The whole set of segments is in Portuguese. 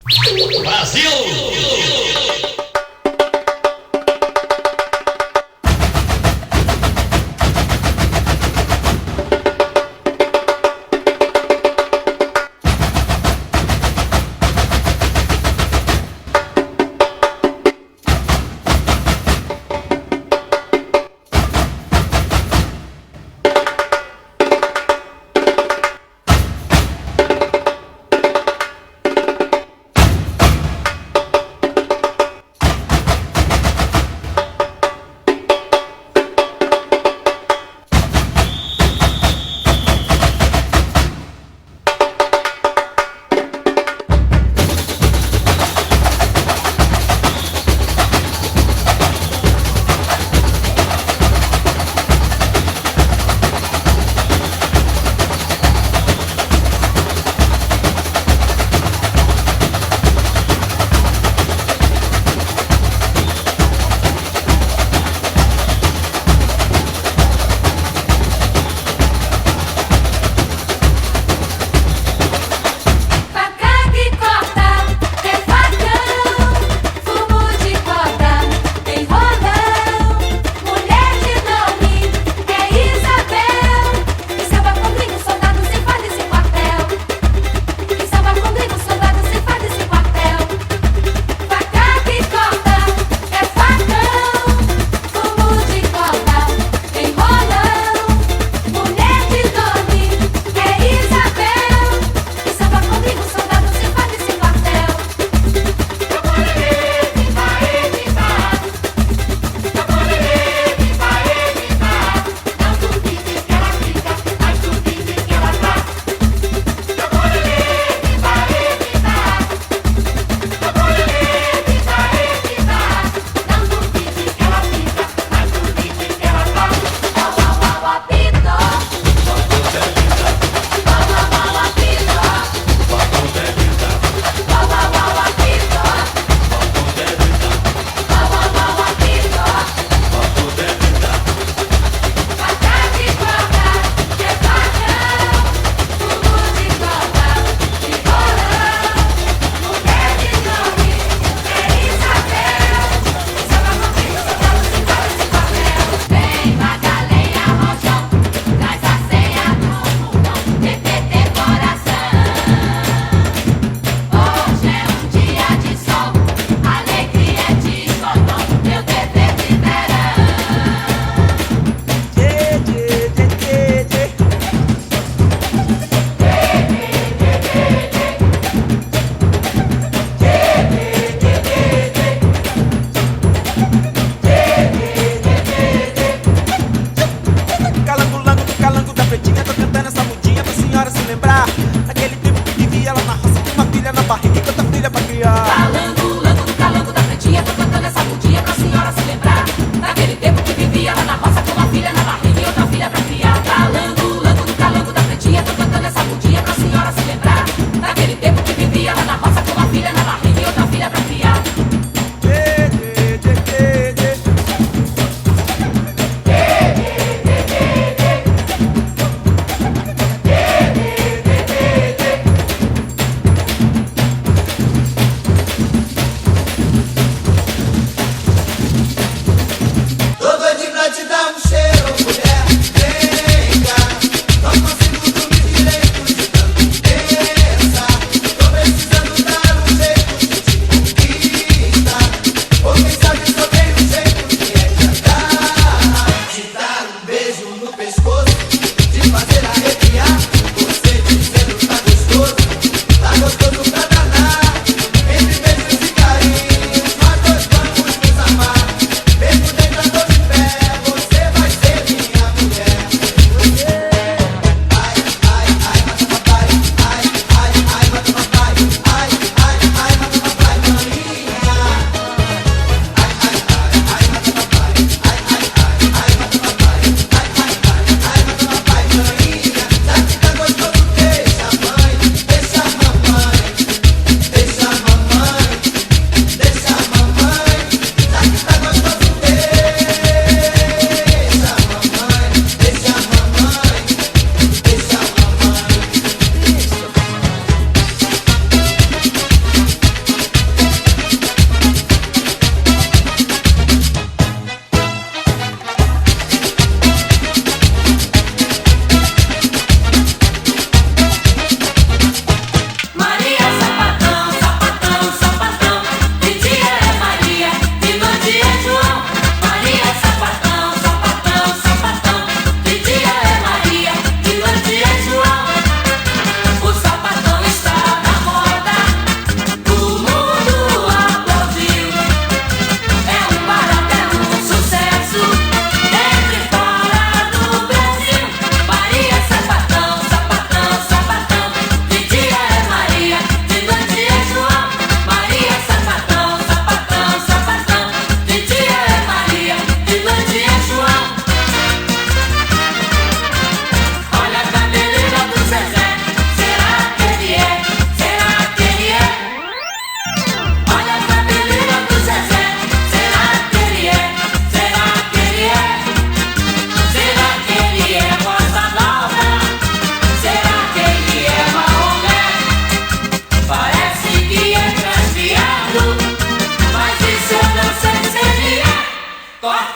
Brasil!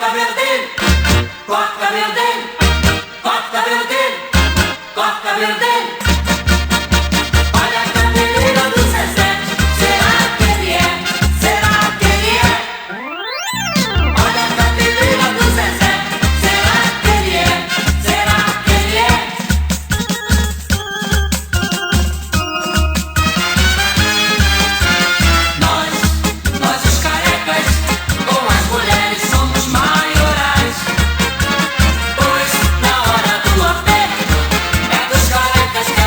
cabelo dele, corta o cabelo dele, corta o cabelo dele, corta o cabelo dele. Olha a cabeleira do Zezé, será que ele é? Será que ele é? Olha a cabeleira do Zezé, será que ele é? Será que ele é? Nós os carecas, com as mulheres somos maiorais. Pois na hora do aperto é dos carecas que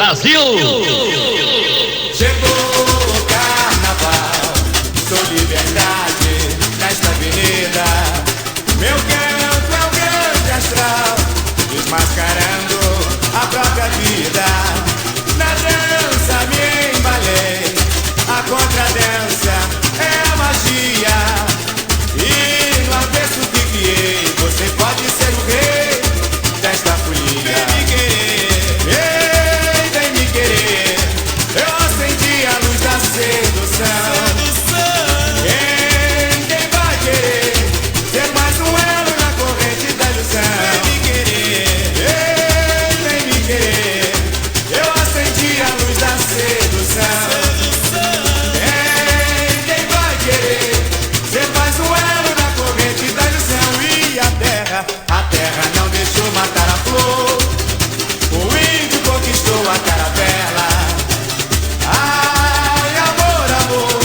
Brasil! Chegou o carnaval, sou liberdade nesta avenida. Meu canto é o grande astral, desmascarando a própria vida. Na dança me embalei, a contradança é a magia. E no avesso que criei, você pode ser o rei desta folia. Vem me querer, vem me querer. Eu acendi a luz da sedução. Quem vai querer ser mais um elo na corrente da ilusão? Vem me querer, vem me querer. Eu acendi a luz da sedução. Quem vai querer ser mais um elo na corrente da ilusão? E a terra não deixou matar a flor. O índio conquistou a caravela. Ai, amor, amor,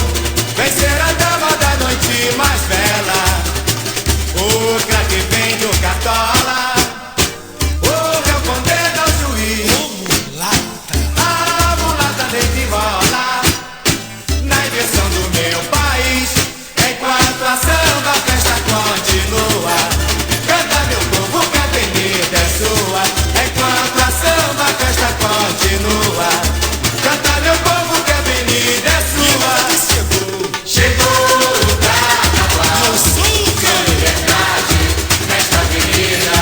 vem ser a dama da noite mais bela. O craque vende o cartola, o réu condena ao juiz. A mulata desenrola na inversão do meu país. Enquanto a samba festa continua, canta meu povo que a avenida é sua. Enquanto a samba festa continua, canta meu povo que a avenida é sua. Chegou o carnaval, sou liberdade nesta avenida.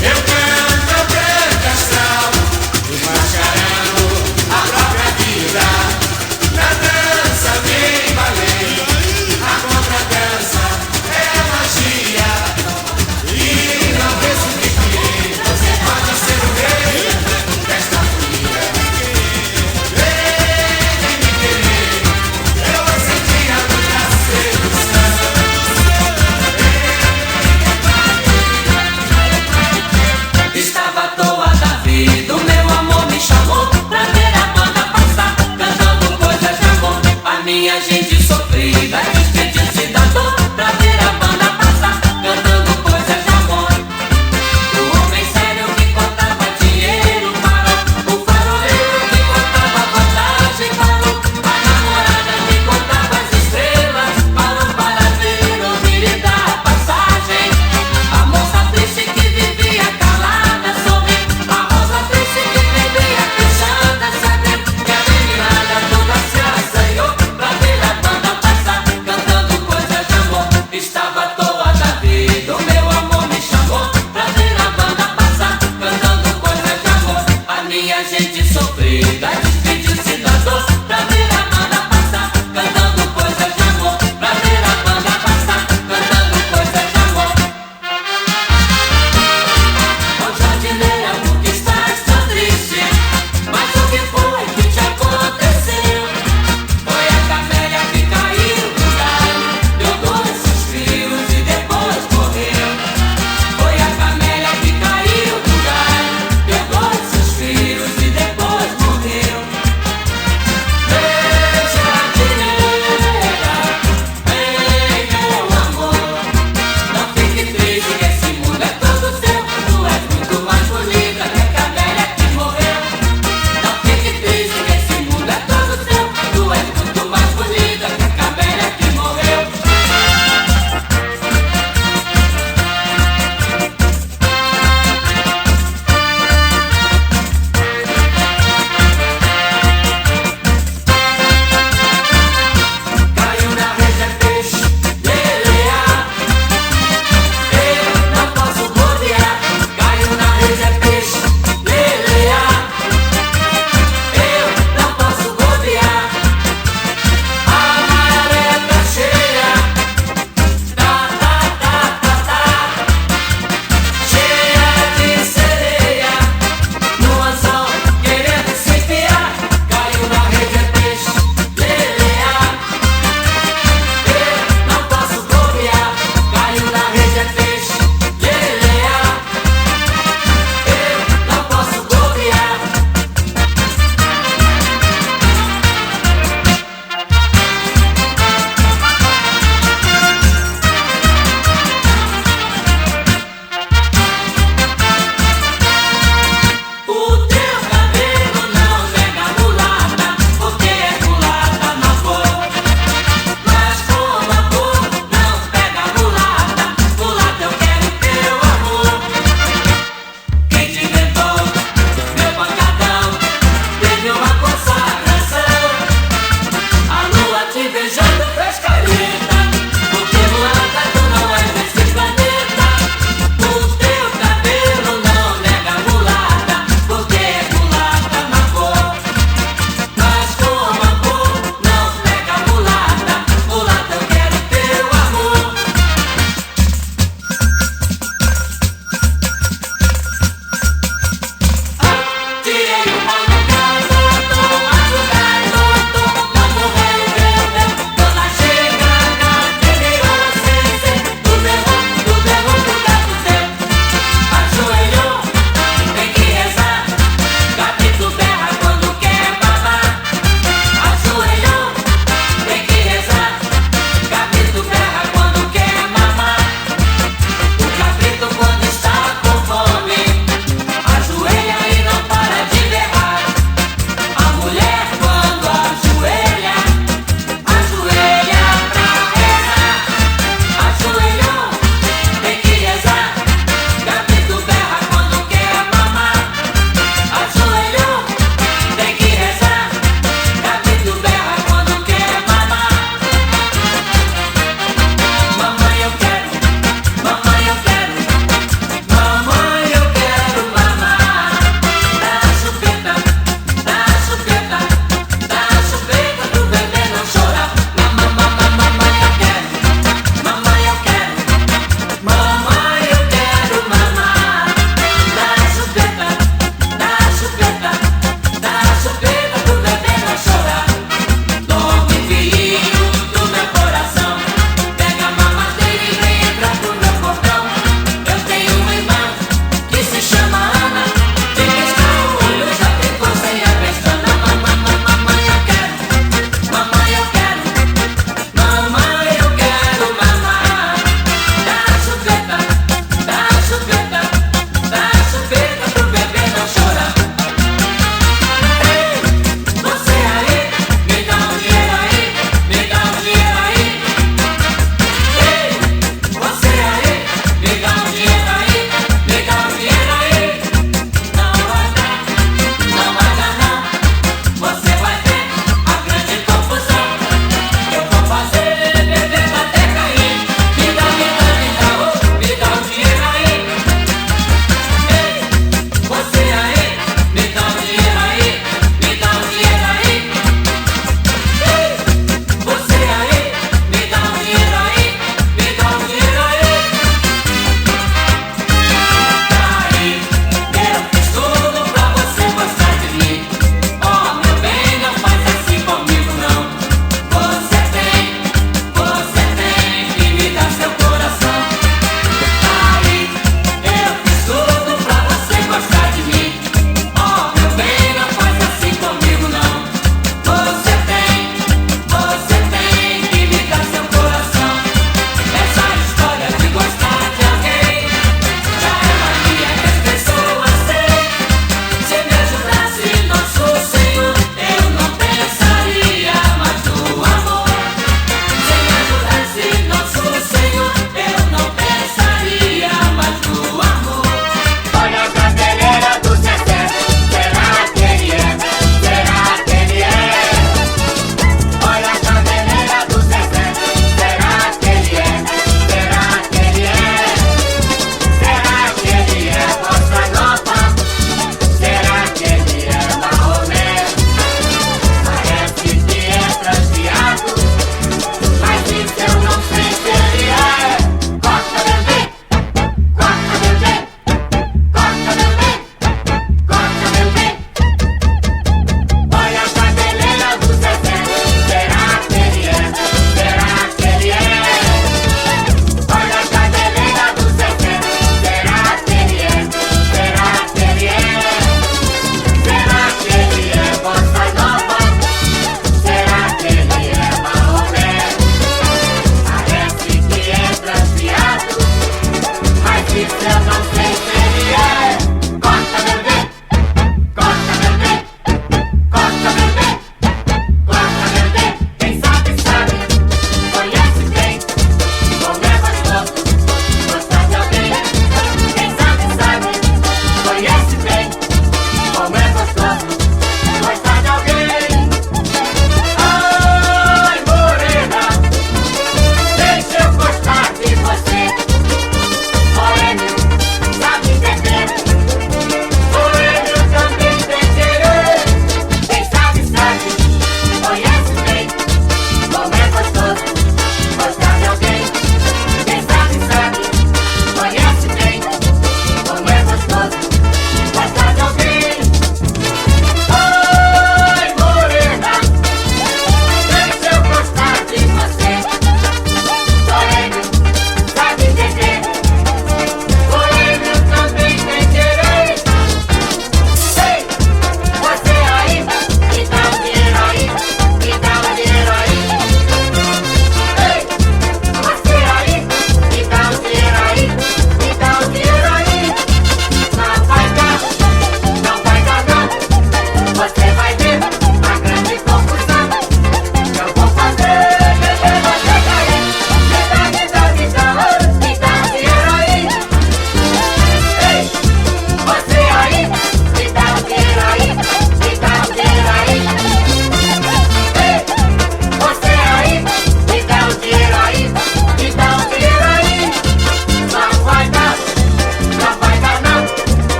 Meu canto é o grande astral, desmascarando a própria vida. Na dança me embalei, a contradança é a magia. E não penso que criei, você pode ser o rei desta folia. Vem me querer, eu acendi a luz da sedução. Estava à toa da vida, o meu amor me chamou pra ver a banda passar, cantando coisas de amor. A minha gente sofrida, despedir-se da dor, pra ver a banda passar, cantando coisas de amor. O homem sério que contava dinheiro parou, o faroleiro que contava vantagem parou, a namorada que contava as estrelas parou para ver, ouvir e dar passagem. A moça triste que vivia calada sorriu, a rosa triste que vivia fechada sabia que a meninada toda se assanhou pra ver a banda passar, cantando coisas de amor.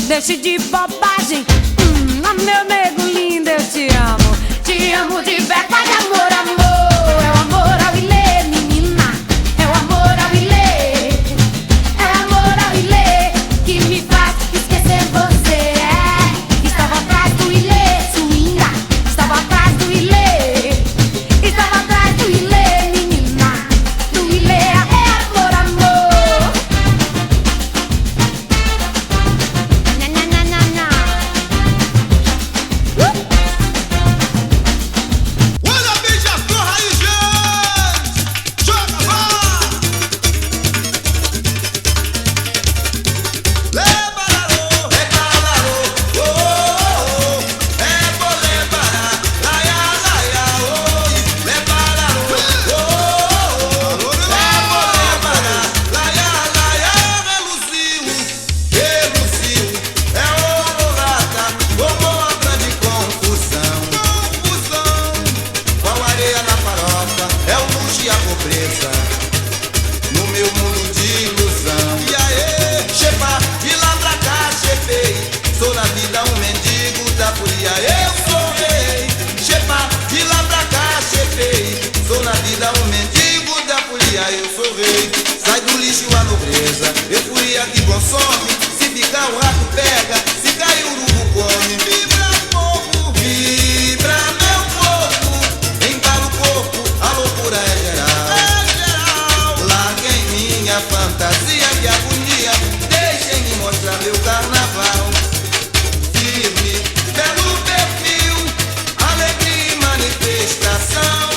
Deixe de bobagem. Meu nego lindo, eu te amo. Te amo de verdade, amor, amor. É o amor ao ilê, menina. É o amor ao ilê. É o amor ao ilê que me faz esquecer você. Estava atrás do ilê, swinga. Estava atrás do ilê. Estava atrás do ilê, menina. Do ilê é amor, amor. Na, na, na, na, na. Olha, beija-flor, Raiz Grandes! Joga, vá! Lebararô, recalarô, oh, oh, oh. É bom lebarar, laia, laia, oi. Lebararô, oh, oh, oh. É bom lebarar, laia, laia. Reluziu, é horrorata, formou uma grande confusão. Qual areia na farofa, é o luxo e a pobreza no meu mundo de ilusão. E aê, chefa, de lá pra cá, chefei. Sou na vida um mendigo da folia, eu sou rei. Chefa, de lá pra cá, chefei. Sou na vida um mendigo da folia, eu sou rei. Sai do lixo a nobreza, eu fui a que consome. Se ficar o rato pega, se cair o urubu come. Vibra povo, vibra meu corpo. Embala o corpo, a loucura é geral. Larga em minha fantasia de agonia. Deixem-me mostrar meu carnaval. Firme, belo perfil, alegria e manifestação.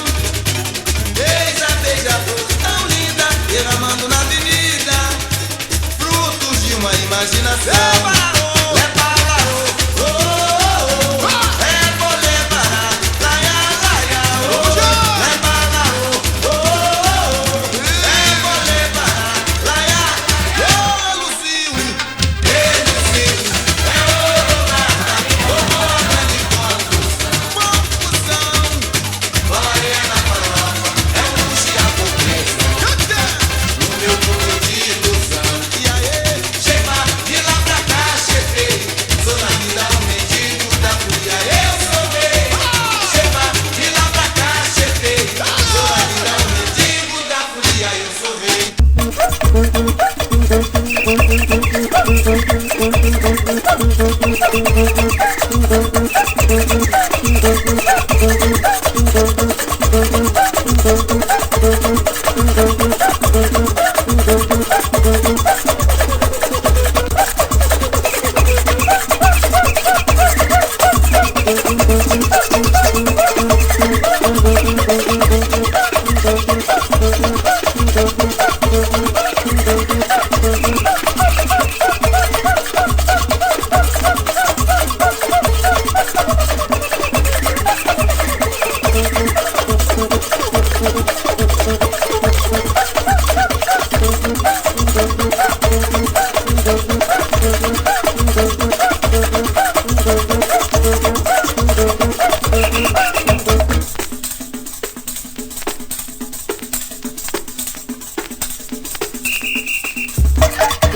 Eis a beija-flor tão linda, derramando na avenida frutos de uma imaginação. Lebararô, oh, oh, oh. É bom lebarar, laia, laia, oh. Lebararô, oh, oh, oh. É bom lebarar, laia, oh. Lucio, é horrorata, formou a grande confusão. Qual areia na farofa, é o luxo e a pobreza no meu mundo de ilusão. E aê, chefa, de lá pra cá, chefei. Sou na vida um mendigo da folia, eu sou rei. Chefa, de lá pra cá, chefei. Sou na vida um mendigo da folia, eu sou rei.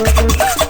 Thank you.